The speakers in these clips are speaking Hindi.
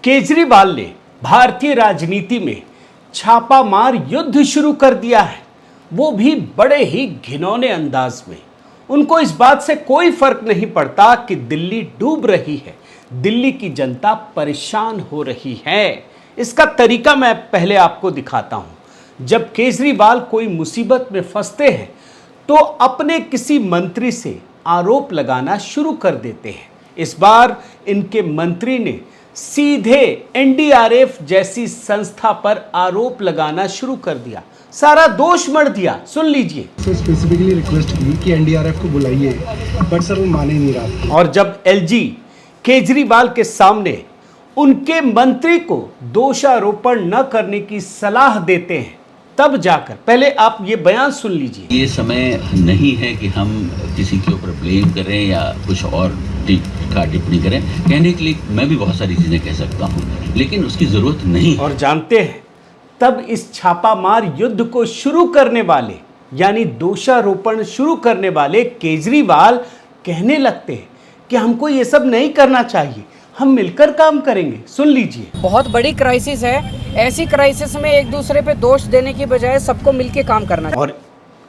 केजरीवाल ने भारतीय राजनीति में छापामार युद्ध शुरू कर दिया है, वो भी बड़े ही घिनौने अंदाज में। उनको इस बात से कोई फर्क नहीं पड़ता कि दिल्ली डूब रही है, दिल्ली की जनता परेशान हो रही है। इसका तरीका मैं पहले आपको दिखाता हूं। जब केजरीवाल कोई मुसीबत में फंसते हैं तो अपने किसी मंत्री से आरोप लगाना शुरू कर देते हैं। इस बार इनके मंत्री ने सीधे एनडीआरएफ जैसी संस्था पर आरोप लगाना शुरू कर दिया, सारा दोष मढ़ दिया। सुन लीजिए। स्पेसिफिकली रिक्वेस्ट की कि एनडीआरएफ को बुलाइए, बट सर वो माने नहीं रहा। और जब एलजी केजरीवाल के सामने उनके मंत्री को दोषारोपण न करने की सलाह देते हैं, तब जाकर पहले आप ये बयान सुन लीजिए। ये समय नहीं है कि हम किसी के ऊपर ब्लेम करें या कुछ और टिप्पणी करें। कहने के लिए मैं भी बहुत सारी चीजें कह सकता हूं, लेकिन उसकी जरूरत नहीं। और जानते हैं, तब इस छापामार युद्ध को शुरू करने वाले यानी दोषारोपण शुरू करने वाले केजरीवाल कहने लगते हैं कि हमको ये सब नहीं करना चाहिए, हम मिलकर काम करेंगे। सुन लीजिए। बहुत बड़ी क्राइसिस है, ऐसी क्राइसिस में एक दूसरे पे दोष देने की बजाय सबको मिलके काम करना चाहिए। और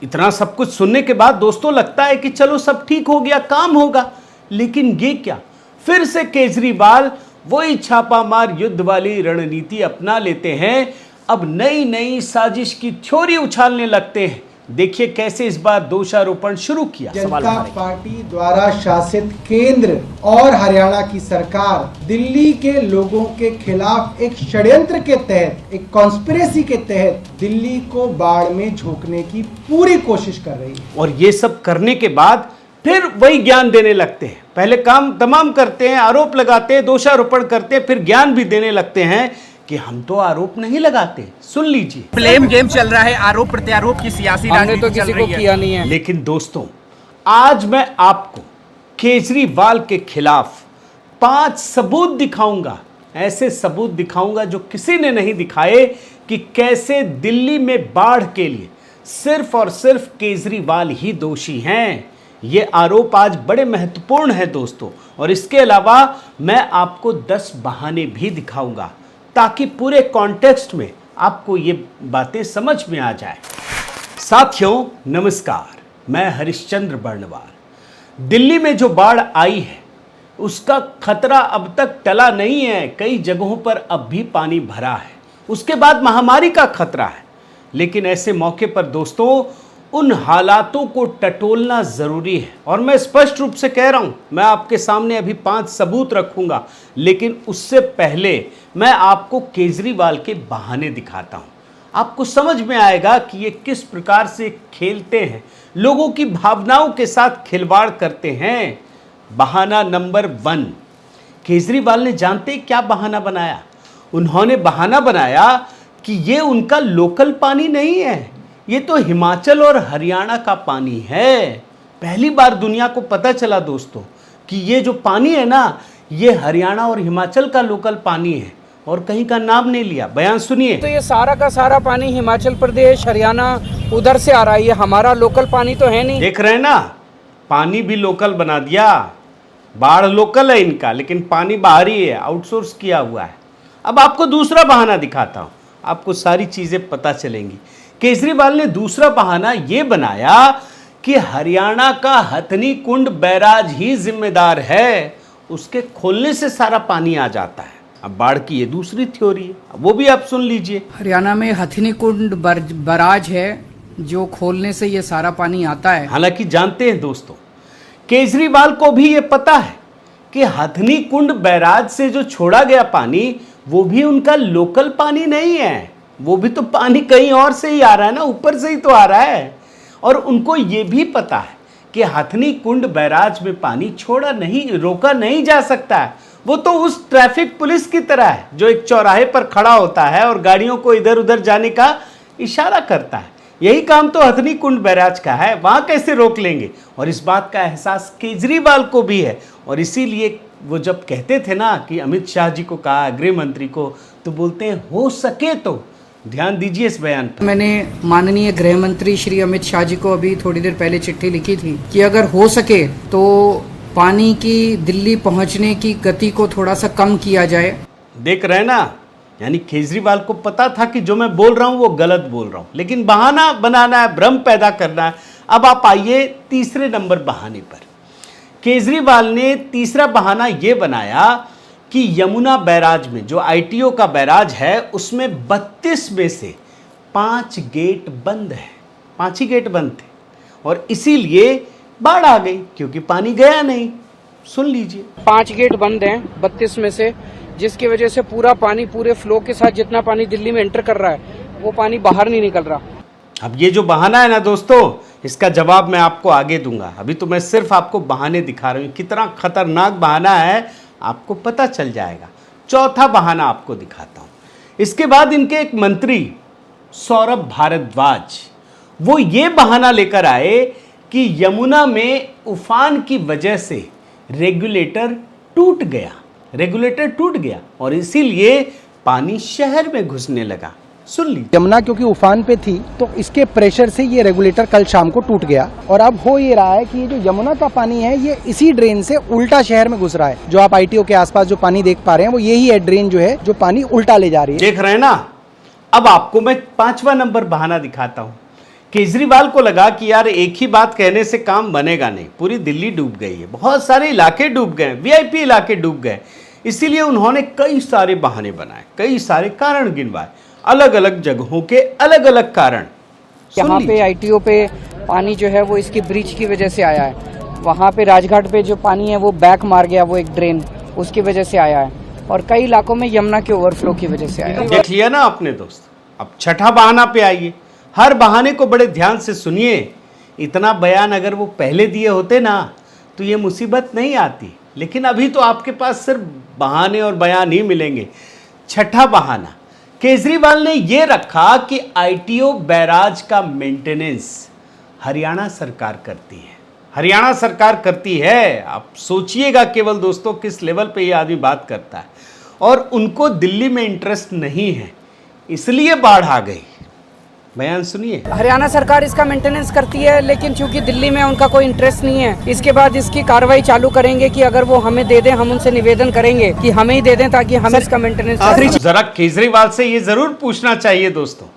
इतना सब कुछ सुनने के बाद दोस्तों लगता है कि चलो सब ठीक हो गया, काम होगा। लेकिन ये क्या, फिर से केजरीवाल वही छापामार युद्ध वाली रणनीति अपना लेते हैं। अब नई नई साजिश की थ्योरी उछालने लगते हैं। देखिए कैसे इस बार दोषारोपण शुरू किया। जनता पार्टी द्वारा शासित केंद्र और हरियाणा की सरकार दिल्ली के लोगों के खिलाफ एक षड्यंत्र के तहत, एक कॉन्स्पिरेसी के तहत दिल्ली को बाढ़ में झोंकने की पूरी कोशिश कर रही है। और ये सब करने के बाद फिर वही ज्ञान देने लगते हैं। पहले काम तमाम करते हैं, आरोप लगाते हैं, दोषारोपण करते हैं, फिर ज्ञान भी देने लगते हैं कि हम तो आरोप नहीं लगाते। सुन लीजिए। ब्लेम गेम चल रहा है, आरोप प्रत्यारोप की सियासी राजनीति तो किसी को किया नहीं है। लेकिन दोस्तों, आज मैं आपको केजरीवाल के खिलाफ 5 सबूत दिखाऊंगा। ऐसे सबूत दिखाऊंगा जो किसी ने नहीं दिखाए कि कैसे दिल्ली में बाढ़ के लिए सिर्फ और सिर्फ केजरीवाल ही दोषी हैं। ये आरोप आज बड़े महत्वपूर्ण है दोस्तों। और इसके अलावा मैं आपको 10 बहाने भी दिखाऊंगा ताकि पूरे कॉन्टेक्स्ट में आपको ये बातें समझ में आ जाए। साथियों नमस्कार, मैं हरिश्चंद्र बर्णवाल। दिल्ली में जो बाढ़ आई है उसका खतरा अब तक टला नहीं है, कई जगहों पर अब भी पानी भरा है। उसके बाद महामारी का खतरा है। लेकिन ऐसे मौके पर दोस्तों उन हालातों को टटोलना जरूरी है। और मैं स्पष्ट रूप से कह रहा हूं, मैं आपके सामने अभी 5 सबूत रखूंगा, लेकिन उससे पहले मैं आपको केजरीवाल के बहाने दिखाता हूं। आपको समझ में आएगा कि ये किस प्रकार से खेलते हैं, लोगों की भावनाओं के साथ खिलवाड़ करते हैं। बहाना नंबर 1, केजरीवाल ने जानते क्या बहाना बनाया? उन्होंने बहाना बनाया कि ये उनका लोकल पानी नहीं है, ये तो हिमाचल और हरियाणा का पानी है। पहली बार दुनिया को पता चला दोस्तों कि ये जो पानी है ना, ये हरियाणा और हिमाचल का लोकल पानी है और कहीं का नाम नहीं लिया। बयान सुनिए। तो ये सारा का सारा पानी हिमाचल प्रदेश, हरियाणा उधर से आ रहा है, ये हमारा लोकल पानी तो है नहीं। देख रहे हैं ना, पानी भी लोकल बना दिया। बाढ़ लोकल है इनका, लेकिन पानी बाहरी है, आउटसोर्स किया हुआ है। अब आपको दूसरा बहाना दिखाता हूं, आपको सारी चीजें पता चलेंगी। केजरीवाल ने दूसरा बहाना यह बनाया कि हरियाणा का हथनी कुंड बैराज ही जिम्मेदार है, उसके खोलने से सारा पानी आ जाता है। अब बाढ़ की ये दूसरी थ्योरी है, वो भी आप सुन लीजिए। हरियाणा में हथनी कुंड बैराज है जो खोलने से ये सारा पानी आता है। हालांकि जानते हैं दोस्तों, केजरीवाल को भी ये पता है कि हथनी कुंड बैराज से जो छोड़ा गया पानी वो भी उनका लोकल पानी नहीं है, वो भी तो पानी कहीं और से ही आ रहा है ना, ऊपर से ही तो आ रहा है। और उनको ये भी पता है कि हथनी कुंड बैराज में पानी रोका नहीं जा सकता है। वो तो उस ट्रैफिक पुलिस की तरह है जो एक चौराहे पर खड़ा होता है और गाड़ियों को इधर उधर जाने का इशारा करता है। यही काम तो हथनी कुंड बैराज का है, वहां कैसे रोक लेंगे? और इस बात का एहसास केजरीवाल को भी है। और इसीलिए वो जब कहते थे ना कि अमित शाह जी को कहा, गृह मंत्री को, तो बोलते हैं हो सके तो। ध्यान दीजिए इस बयान पर। मैंने माननीय गृह मंत्री श्री अमित शाह जी को अभी थोड़ी देर पहले चिट्ठी लिखी थी कि अगर हो सके तो पानी की दिल्ली पहुंचने की गति को थोड़ा सा कम किया जाए। देख रहे हैं ना, यानी केजरीवाल को पता था कि जो मैं बोल रहा हूं वो गलत बोल रहा हूं, लेकिन बहाना बनाना है, भ्रम पैदा करना है। अब आप आइए तीसरे नंबर बहाने पर। केजरीवाल ने तीसरा बहाना यह बनाया कि यमुना बैराज में, जो आईटीओ का बैराज है, उसमें 32 में से 5 गेट बंद है, 5 ही गेट बंद थे और इसीलिए बाढ़ आ गई, क्योंकि पानी गया नहीं। सुन लीजिए, 5 गेट बंद हैं 32 में से, जिसकी वजह से पूरा पानी, पूरे फ्लो के साथ जितना पानी दिल्ली में एंटर कर रहा है, वो पानी बाहर नहीं निकल रहा। अब ये जो बहाना है ना दोस्तों, इसका जवाब मैं आपको आगे दूंगा। अभी तो मैं सिर्फ आपको बहाने दिखा रहा हूं, कितना खतरनाक बहाना है आपको पता चल जाएगा। चौथा बहाना आपको दिखाता हूं। इसके बाद इनके एक मंत्री सौरभ भारद्वाज, वो ये बहाना लेकर आए कि यमुना में उफान की वजह से रेगुलेटर टूट गया और इसीलिए पानी शहर में घुसने लगा। सुन लीजिए, यमुना क्योंकि उफान पे थी तो इसके प्रेशर से ये रेगुलेटर कल शाम को टूट गया और अब हो ये रहा है कि ये जो यमुना का पानी है ये इसी ड्रेन से उल्टा शहर में घुस रहा है। जो आप आईटीओ के आसपास जो पानी देख पा रहे हैं वो यही है ड्रेन जो है जो पानी उल्टा ले जा रही है। देख रहे हैं ना। अब आपको मैं 5वां नंबर बहाना दिखाता हूं। केजरीवाल को लगा कि यार एक ही बात कहने से काम बनेगा नहीं, पूरी दिल्ली डूब गई है, बहुत सारे इलाके डूब गए, वीआईपी इलाके डूब गए, इसीलिए उन्होंने कई सारे बहाने बनाए, कई सारे कारण गिनवाए, अलग अलग जगहों के अलग अलग कारण। यहाँ पे आईटीओ पे पानी जो है वो इसकी ब्रिज की वजह से आया है, वहाँ पे राजघाट पे जो पानी है वो बैक मार गया, वो एक ड्रेन, उसकी वजह से आया है, और कई इलाकों में यमुना के ओवरफ्लो की वजह से आया है। देख लिया ना आपने दोस्त। अब छठा बहाना पे आइए। हर बहाने को बड़े ध्यान से सुनिए। इतना बयान अगर वो पहले दिए होते ना तो ये मुसीबत नहीं आती, लेकिन अभी तो आपके पास सिर्फ बहाने और बयान ही मिलेंगे। छठा बहाना केजरीवाल ने ये रखा कि आईटीओ बैराज का मेंटेनेंस हरियाणा सरकार करती है। हरियाणा सरकार करती है। आप सोचिएगा केवल दोस्तों किस लेवल पे ये आदमी बात करता है, और उनको दिल्ली में इंटरेस्ट नहीं है, इसलिए बाढ़ आ गई। बयान सुनिए। हरियाणा सरकार इसका मेंटेनेंस करती है, लेकिन चूंकि दिल्ली में उनका कोई इंटरेस्ट नहीं है, इसके बाद इसकी कार्रवाई चालू करेंगे कि अगर वो हमें दे दें, हम उनसे निवेदन करेंगे कि हमें ही दे दें ताकि हम इसका मेंटेनेंस। जरा केजरीवाल से ये जरूर पूछना चाहिए दोस्तों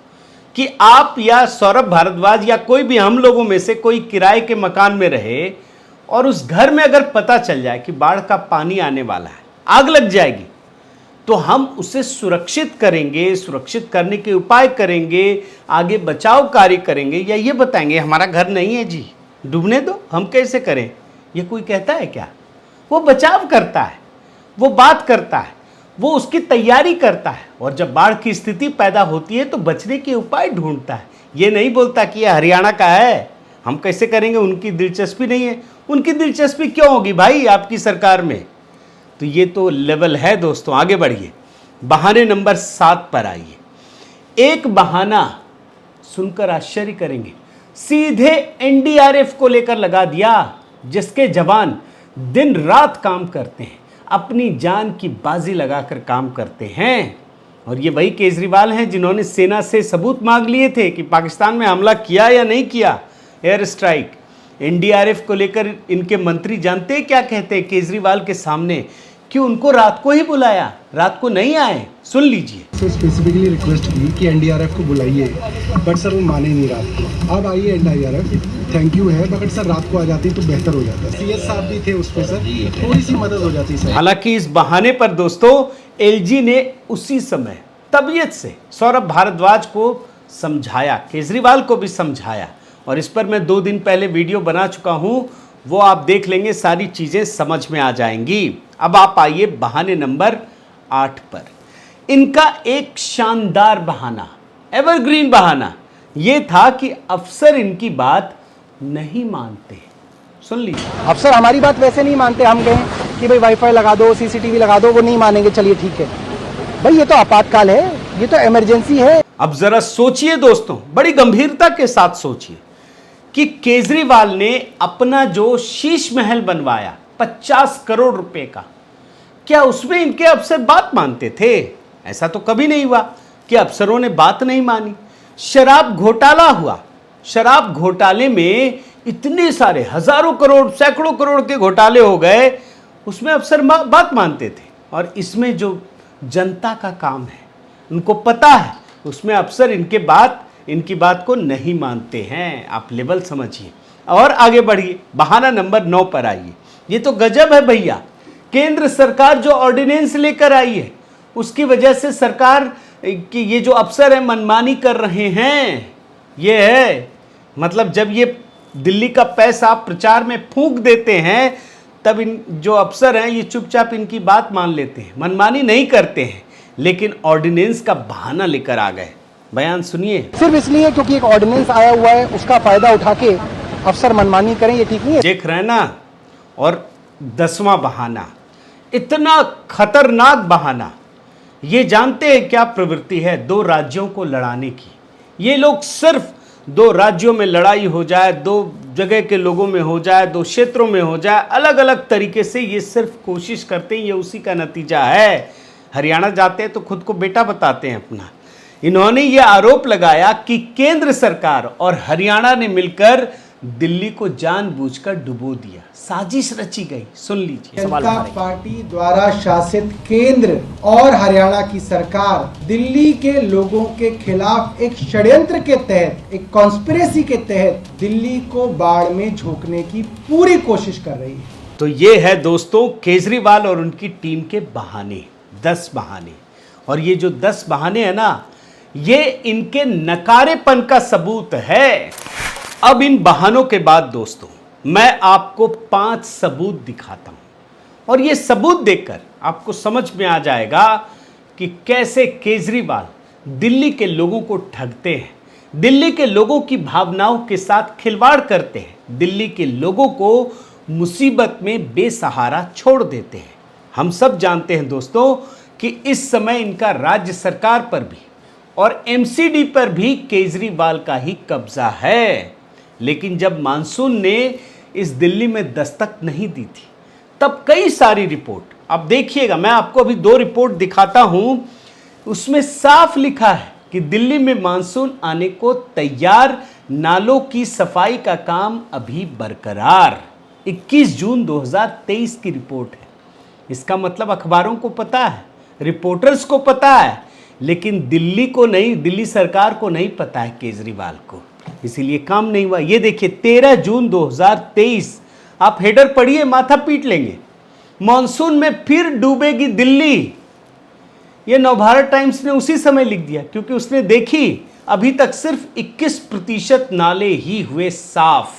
कि आप या सौरभ भारद्वाज या कोई भी हम लोगों में से कोई किराए के मकान में रहे और उस घर में अगर पता चल जाए कि बाढ़ का पानी आने वाला है, आग लग जाएगी, तो हम उसे सुरक्षित करेंगे, सुरक्षित करने के उपाय करेंगे, आगे बचाव कार्य करेंगे, या ये बताएंगे हमारा घर नहीं है जी, डूबने दो, हम कैसे करें? ये कोई कहता है क्या? वो बचाव करता है, वो बात करता है, वो उसकी तैयारी करता है, और जब बाढ़ की स्थिति पैदा होती है तो बचने के उपाय ढूंढता है। ये नहीं बोलता कि यह हरियाणा का है, हम कैसे करेंगे, उनकी दिलचस्पी नहीं है। उनकी दिलचस्पी क्यों होगी भाई आपकी सरकार में? तो ये तो लेवल है दोस्तों। आगे बढ़िए, बहाने नंबर 7 पर आइए। एक बहाना सुनकर आश्चर्य करेंगे, सीधे एनडीआरएफ को लेकर लगा दिया, जिसके जवान दिन रात काम करते हैं, अपनी जान की बाजी लगाकर काम करते हैं। और ये वही केजरीवाल हैं जिन्होंने सेना से सबूत मांग लिए थे कि पाकिस्तान में हमला किया या नहीं किया, एयर स्ट्राइक। एनडीआरएफ को लेकर इनके मंत्री जानते हैं क्या कहते हैं केजरीवाल के सामने, कि उनको रात को ही बुलाया, रात को नहीं आए। सुन लीजिए। सर स्पेसिफिकली रिक्वेस्ट की कि एनडीआरएफ को बुलाइए, बट सर वो माने नहीं रात को। अब आइए एनडीआरएफ, थैंक यू है, मगर सर रात को आ जाती तो बेहतर हो जाता। सीएस साहब भी थे उस पर सर, थोड़ी सी मदद हो जाती सर। हालांकि इस बहाने पर दोस्तों एलजी ने उसी समय तबीयत से सौरभ भारद्वाज को समझाया, केजरीवाल को भी समझाया, और इस पर मैं 2 दिन पहले वीडियो बना चुका हूं, वो आप देख लेंगे, सारी चीजें समझ में आ जाएंगी। अब आप आइए बहाने नंबर 8 पर। इनका एक शानदार बहाना, एवरग्रीन बहाना ये था कि अफसर इनकी बात नहीं मानते। सुन लीजिए। अफसर हमारी बात वैसे नहीं मानते, हम गए कि भाई वाईफाई लगा दो, सीसीटीवी लगा दो, वो नहीं मानेंगे, चलिए ठीक है भाई, ये तो आपातकाल है, ये तो इमरजेंसी है। अब जरा सोचिए दोस्तों, बड़ी गंभीरता के साथ सोचिए कि केजरीवाल ने अपना जो शीश महल बनवाया 50 करोड़ रुपए का, क्या उसमें इनके अफसर बात मानते थे? ऐसा तो कभी नहीं हुआ कि अफसरों ने बात नहीं मानी। शराब घोटाला हुआ, शराब घोटाले में इतने सारे हजारों करोड़, सैकड़ों करोड़ के घोटाले हो गए, उसमें अफसर बात मानते थे। और इसमें जो जनता का काम है, उनको पता है, उसमें अफसर इनकी बात को नहीं मानते हैं। आप लेवल समझिए और आगे बढ़िए। बहाना नंबर 9 पर आइए। ये तो गजब है भैया। केंद्र सरकार जो ऑर्डिनेंस लेकर आई है उसकी वजह से सरकार कि ये जो अफसर है मनमानी कर रहे हैं। ये है मतलब जब ये दिल्ली का पैसा प्रचार में फूंक देते हैं तब इन जो अफसर हैं ये चुपचाप इनकी बात मान लेते हैं, मनमानी नहीं करते हैं, लेकिन ऑर्डिनेंस का बहाना लेकर आ गए। बयान सुनिए। सिर्फ इसलिए क्योंकि एक ऑर्डिनेंस आया हुआ है उसका फायदा उठा के अफसर मनमानी करें, ये ठीक नहीं है। देख रहे हैं ना। और 10वां बहाना, इतना खतरनाक बहाना। ये जानते हैं क्या प्रवृत्ति है 2 राज्यों को लड़ाने की। ये लोग सिर्फ 2 राज्यों में लड़ाई हो जाए, 2 जगह के लोगों में हो जाए, 2 क्षेत्रों में हो जाए, अलग अलग तरीके से ये सिर्फ कोशिश करते हैं। ये उसी का नतीजा है। हरियाणा जाते हैं तो खुद को बेटा बताते हैं अपना। इन्होंने ये आरोप लगाया कि केंद्र सरकार और हरियाणा ने मिलकर दिल्ली को जानबूझकर डुबो दिया, साजिश रची गई। सुन लीजिए। जनता पार्टी द्वारा शासित केंद्र और हरियाणा की सरकार दिल्ली के लोगों के खिलाफ एक षड्यंत्र के तहत, एक कॉन्स्पिरेसी के तहत दिल्ली को बाढ़ में झोंकने की पूरी कोशिश कर रही है। तो ये है दोस्तों केजरीवाल और उनकी टीम के बहाने, 10 बहाने। और ये जो 10 बहाने हैं ना, ये इनके नकारेपन का सबूत है। अब इन बहानों के बाद दोस्तों मैं आपको 5 सबूत दिखाता हूं और ये सबूत देखकर आपको समझ में आ जाएगा कि कैसे केजरीवाल दिल्ली के लोगों को ठगते हैं, दिल्ली के लोगों की भावनाओं के साथ खिलवाड़ करते हैं, दिल्ली के लोगों को मुसीबत में बेसहारा छोड़ देते हैं। हम सब जानते हैं दोस्तों कि इस समय इनका राज्य सरकार पर भी और एमसीडी पर भी केजरीवाल का ही कब्जा है। लेकिन जब मानसून ने इस दिल्ली में दस्तक नहीं दी थी तब कई सारी रिपोर्ट, अब देखिएगा मैं आपको अभी 2 रिपोर्ट दिखाता हूं, उसमें साफ लिखा है कि दिल्ली में मानसून आने को तैयार, नालों की सफाई का काम अभी बरकरार। 21 जून 2023 की रिपोर्ट है। इसका मतलब अखबारों को पता है, रिपोर्टर्स को पता है, लेकिन दिल्ली को नहीं, दिल्ली सरकार को नहीं पता है, केजरीवाल को, इसीलिए काम नहीं हुआ। ये देखिए 13 जून 2023, आप हेडर पढ़िए, माथा पीट लेंगे। मॉनसून में फिर डूबेगी दिल्ली। ये नवभारत टाइम्स ने उसी समय लिख दिया क्योंकि उसने देखी अभी तक सिर्फ 21% नाले ही हुए साफ।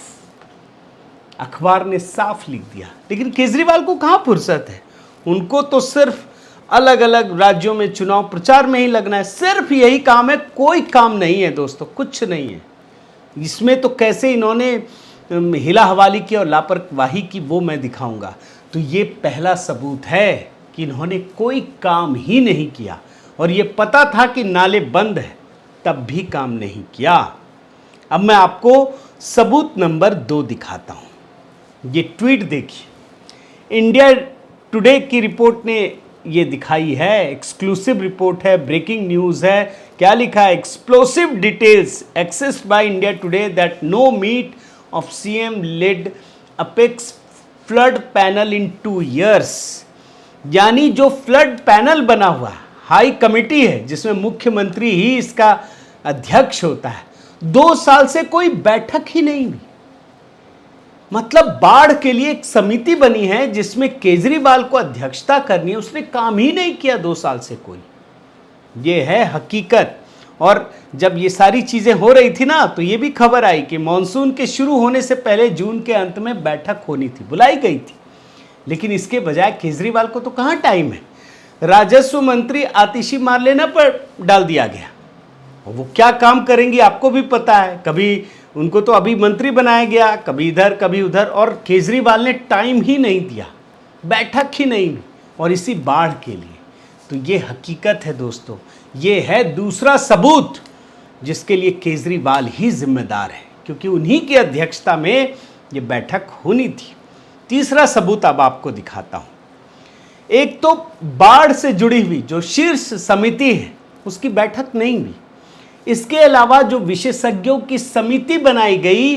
अखबार ने साफ लिख दिया, लेकिन केजरीवाल को कहां फुर्सत है। उनको तो सिर्फ अलग अलग राज्यों में चुनाव प्रचार में ही लगना है, सिर्फ यही काम है, कोई काम नहीं है दोस्तों, कुछ नहीं है। इसमें तो कैसे इन्होंने हिला हवाली की और लापरवाही की वो मैं दिखाऊंगा। तो ये पहला सबूत है कि इन्होंने कोई काम ही नहीं किया और ये पता था कि नाले बंद है तब भी काम नहीं किया। अब मैं आपको सबूत नंबर 2 दिखाता हूं। ये ट्वीट देखिए, इंडिया टुडे की रिपोर्ट ने ये दिखाई है, एक्सक्लूसिव रिपोर्ट है, ब्रेकिंग न्यूज़ है। क्या लिखा है? Explosive details accessed by India Today that no meet of CM led apex flood panel in 2 years। यानी जो फ्लड पैनल बना हुआ हाई कमेटी है जिसमें मुख्यमंत्री ही इसका अध्यक्ष होता है, 2 साल से कोई बैठक ही नहीं हुई। मतलब बाढ़ के लिए एक समिति बनी है जिसमें केजरीवाल को अध्यक्षता करनी है, उसने काम ही नहीं किया 2 साल से कोई। ये है हकीकत। और जब ये सारी चीजें हो रही थी ना, तो ये भी खबर आई कि मॉनसून के शुरू होने से पहले जून के अंत में बैठक होनी थी, बुलाई गई थी, लेकिन इसके बजाय केजरीवाल को तो कहाँ टाइम है। राजस्व मंत्री आतिशी मारलेना पर डाल दिया गया, और वो क्या काम करेंगी आपको भी पता है। कभी उनको तो अभी मंत्री बनाया गया, कभी इधर कभी उधर, और केजरीवाल ने टाइम ही नहीं दिया, बैठक ही नहीं हुई, और इसी बाढ़ के लिए। तो ये हकीकत है दोस्तों, ये है दूसरा सबूत जिसके लिए केजरीवाल ही जिम्मेदार है, क्योंकि उन्हीं की अध्यक्षता में ये बैठक होनी थी। तीसरा सबूत अब आपको दिखाता हूँ। एक तो बाढ़ से जुड़ी हुई जो शीर्ष समिति है उसकी बैठक नहीं हुई। इसके अलावा जो विशेषज्ञों की समिति बनाई गई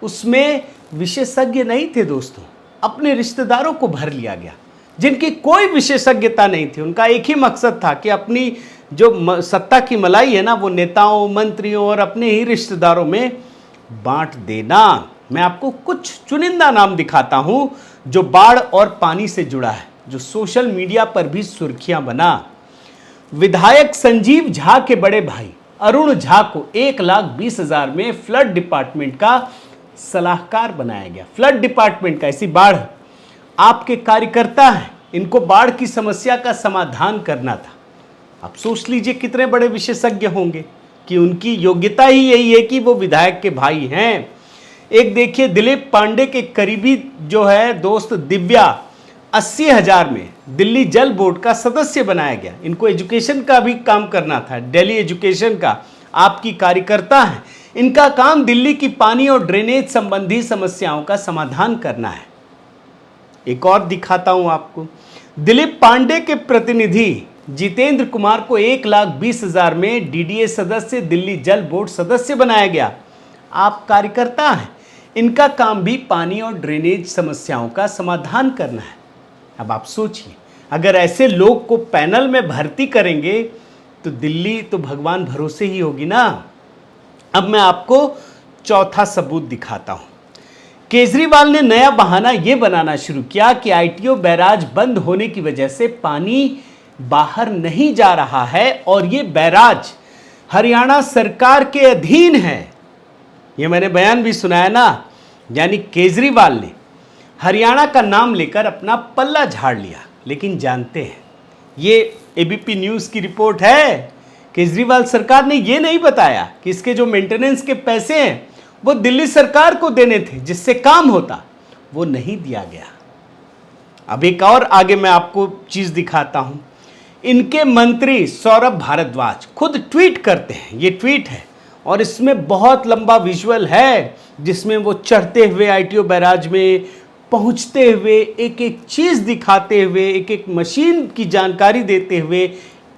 उसमें विशेषज्ञ नहीं थे दोस्तों, अपने रिश्तेदारों को भर लिया गया। जिनकी कोई विशेषज्ञता नहीं थी। उनका एक ही मकसद था कि अपनी जो सत्ता की मलाई है ना, वो नेताओं, मंत्रियों और अपने ही रिश्तेदारों में बांट देना। मैं आपको कुछ चुनिंदा नाम दिखाता हूं जो बाढ़ और पानी से जुड़ा है, जो सोशल मीडिया पर भी सुर्खियां बना। विधायक संजीव झा के बड़े भाई अरुण झा को 1,20,000 में फ्लड डिपार्टमेंट का सलाहकार बनाया गया। फ्लड डिपार्टमेंट का, ऐसी बाढ़ आपके कार्यकर्ता हैं, इनको बाढ़ की समस्या का समाधान करना था। आप सोच लीजिए कितने बड़े विशेषज्ञ होंगे कि उनकी योग्यता ही यही है कि वो विधायक के भाई हैं। एक देखिए, दिलीप पांडे के करीबी जो है दोस्त दिव्या, 80,000 में दिल्ली जल बोर्ड का सदस्य बनाया गया। इनको एजुकेशन का भी काम करना था, दिल्ली एजुकेशन का। आपकी कार्यकर्ता है, इनका काम दिल्ली की पानी और ड्रेनेज संबंधी समस्याओं का समाधान करना है। एक और दिखाता हूं आपको, दिलीप पांडे के प्रतिनिधि जितेंद्र कुमार को 1,20,000 में डीडीए सदस्य, दिल्ली जल बोर्ड सदस्य बनाया गया। आप कार्यकर्ता हैं, इनका काम भी पानी और ड्रेनेज समस्याओं का समाधान करना है। अब आप सोचिए, अगर ऐसे लोग को पैनल में भर्ती करेंगे तो दिल्ली तो भगवान भरोसे ही होगी ना। अब मैं आपको चौथा सबूत दिखाता हूं। केजरीवाल ने नया बहाना यह बनाना शुरू किया कि आईटीओ बैराज बंद होने की वजह से पानी बाहर नहीं जा रहा है और ये बैराज हरियाणा सरकार के अधीन है। ये मैंने बयान भी सुनाया ना, यानी केजरीवाल ने हरियाणा का नाम लेकर अपना पल्ला झाड़ लिया। लेकिन जानते हैं, ये एबीपी न्यूज़ की रिपोर्ट है, केजरीवाल सरकार ने ये नहीं बताया कि इसके जो मेंटेनेंस के पैसे हैं वो दिल्ली सरकार को देने थे जिससे काम होता, वो नहीं दिया गया। अब एक और आगे मैं आपको चीज़ दिखाता हूं। इनके मंत्री सौरभ भारद्वाज खुद ट्वीट करते हैं, ये ट्वीट है और इसमें बहुत लंबा विजुअल है जिसमें वो चढ़ते हुए आईटीओ बैराज में पहुंचते हुए, एक एक चीज़ दिखाते हुए, एक एक मशीन की जानकारी देते हुए,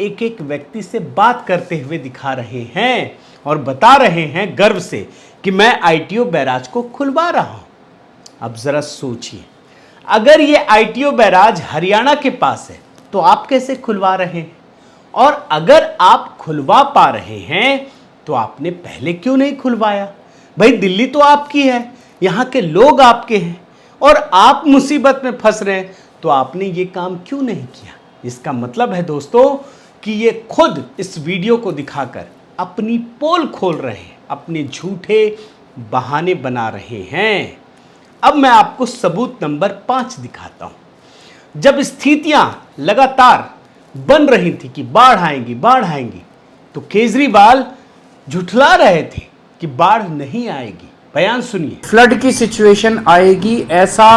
एक एक व्यक्ति से बात करते हुए दिखा रहे हैं और बता रहे हैं गर्व से कि मैं आईटीओ बैराज को खुलवा रहा हूं। अब जरा सोचिए, अगर ये आईटीओ बैराज हरियाणा के पास है तो आप कैसे खुलवा रहे हैं? और अगर आप खुलवा पा रहे हैं तो आपने पहले क्यों नहीं खुलवाया? भाई दिल्ली तो आपकी है, यहां के लोग आपके हैं और आप मुसीबत में फंस रहे हैं, तो आपने ये काम क्यों नहीं किया? इसका मतलब है दोस्तों कि ये खुद इस वीडियो को दिखाकर अपनी पोल खोल रहे हैं, अपने झूठे बहाने बना रहे हैं। अब मैं आपको सबूत नंबर 5 दिखाता हूं। जब स्थितियां लगातार बन रही थी कि बाढ़ आएंगी, तो केजरीवाल झुठला रहे थे कि बाढ़ नहीं आएगी। बयान सुनिए। फ्लड की सिचुएशन आएगी ऐसा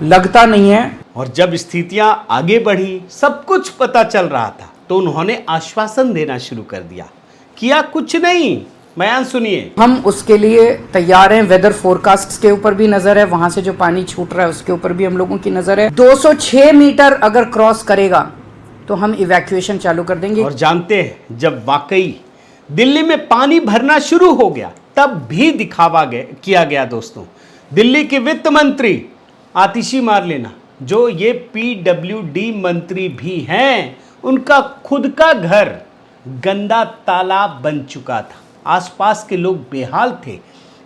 लगता नहीं है। और जब स्थितियां आगे बढ़ी, सब कुछ पता चल रहा था, तो उन्होंने आश्वासन देना शुरू कर दिया। किया कुछ नहीं। बयान सुनिए। हम उसके लिए तैयार हैं। वेदर फोरकास्ट के ऊपर भी नजर है, वहां से जो पानी छूट रहा है उसके ऊपर भी हम लोगों की नजर है। 206 मीटर अगर क्रॉस करेगा तो हम इवैक्यूएशन चालू कर देंगे। और जानते हैं, जब वाकई दिल्ली में पानी भरना शुरू हो गया तब भी दिखावा किया गया दोस्तों। दिल्ली के वित्त मंत्री आतिशी मारलेना, जो ये पीडब्ल्यूडी मंत्री भी हैं, उनका खुद का घर गंदा तालाब बन चुका था। आसपास के लोग बेहाल थे,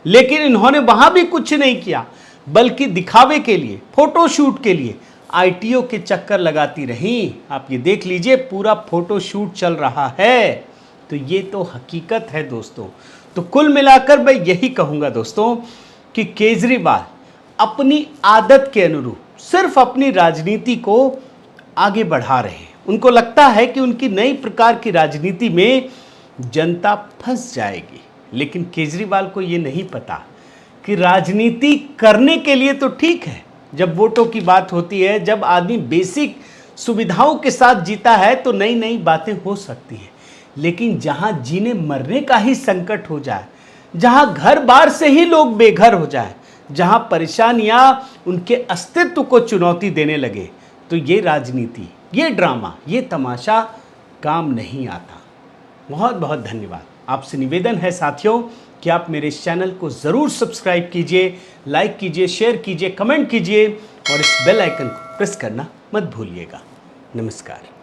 लेकिन इन्होंने वहां भी कुछ नहीं किया, बल्कि दिखावे के लिए, फोटोशूट के लिए आईटीओ के चक्कर लगाती रही। आप ये देख लीजिए, पूरा फोटोशूट चल रहा है। तो ये तो हकीकत है दोस्तों। तो कुल मिलाकर मैं यही कहूंगा दोस्तों कि केजरीवाल अपनी आदत के अनुरूप सिर्फ अपनी राजनीति को आगे बढ़ा रहे हैं। उनको लगता है कि उनकी नई प्रकार की राजनीति में जनता फंस जाएगी, लेकिन केजरीवाल को ये नहीं पता कि राजनीति करने के लिए तो ठीक है, जब वोटों की बात होती है, जब आदमी बेसिक सुविधाओं के साथ जीता है तो नई नई बातें हो सकती हैं, लेकिन जहां जीने मरने का ही संकट हो जाए, जहां घर बार से ही लोग बेघर हो जाए, जहां परेशानियां उनके अस्तित्व को चुनौती देने लगे, तो ये राजनीति, ये ड्रामा, ये तमाशा काम नहीं आता। बहुत बहुत धन्यवाद। आपसे निवेदन है साथियों कि आप मेरे इस चैनल को ज़रूर सब्सक्राइब कीजिए, लाइक कीजिए, शेयर कीजिए, कमेंट कीजिए और इस बेल आइकन को प्रेस करना मत भूलिएगा। नमस्कार।